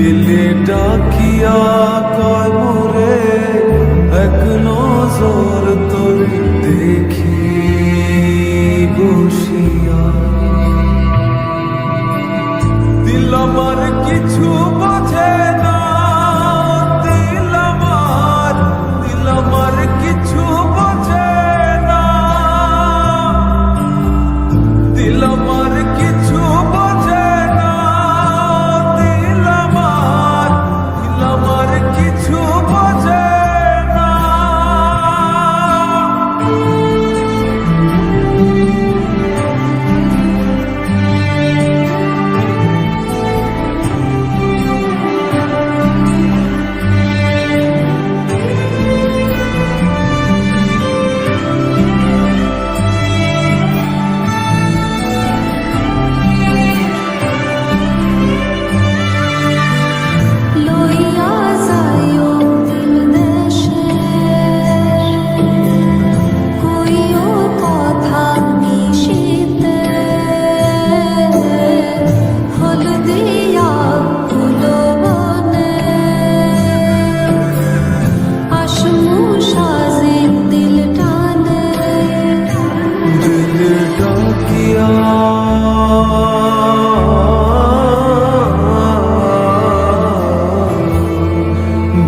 দিলে ডাকিয়া কয় মোরে এক নজর তোরে দেখি বসিয়া। দিল আমার কিছু বোঝে না, দিল আমার কিছু বোঝে না, দিল আমার কিছু বোঝে না, দিল আমার কিছু বোঝে না।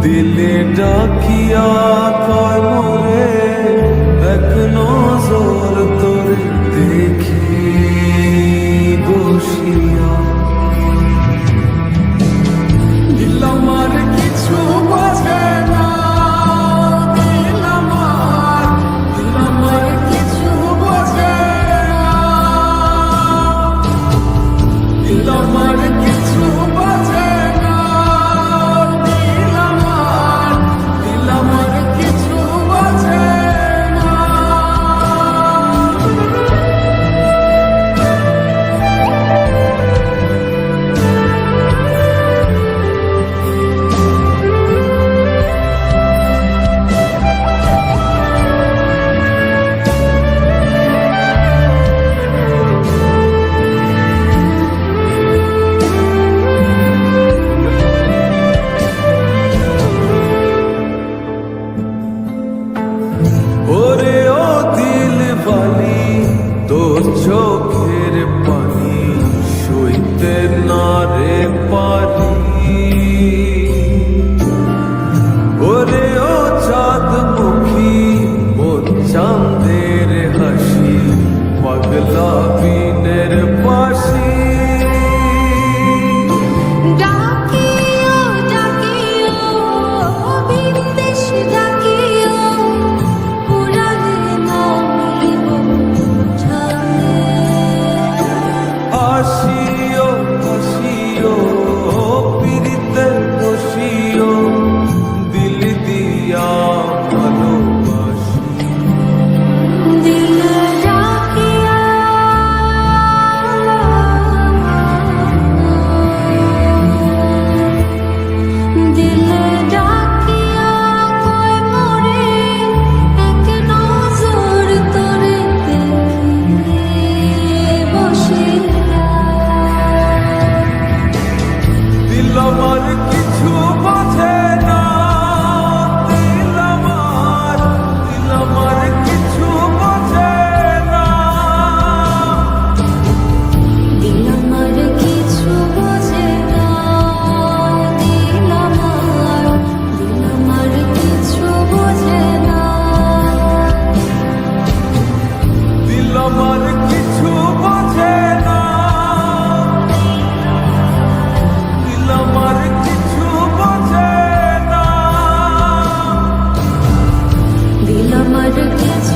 দিলে ডাকিয়া কয় মোরে এক নজর তোরে দেখি বসিয়া। দিল আমার কিছু বোঝে না, দিল আমার কিছু বোঝে না, দিল আমার কিছু বোঝে না, দিল আমার কিছু বোঝে না। ওরে ও দিল বালি তোর চোখের পানি সইতে না রে পারি। ওরে ও চাঁদ মুখী ও চাঁদের হাসি পাগলা বিনের পাশি। হাসিও হাসিও পিরিতে বসিও দিল দিয়া ভালোবাসি। দিল ডাকিয়া দিল ডাকিয়া কয় মোরে এক নজর তোরে দেখি বসিয়া। দিল আমার কিছু বোঝে না, দিল আমার কিছু বোঝে না, দিল আমার কিছু বোঝে না, দিল আমার কিছু বোঝে না, দিল আমার কিছু বোঝে না, দিল আমার কিছু বোঝে না, দিল আমার কিছু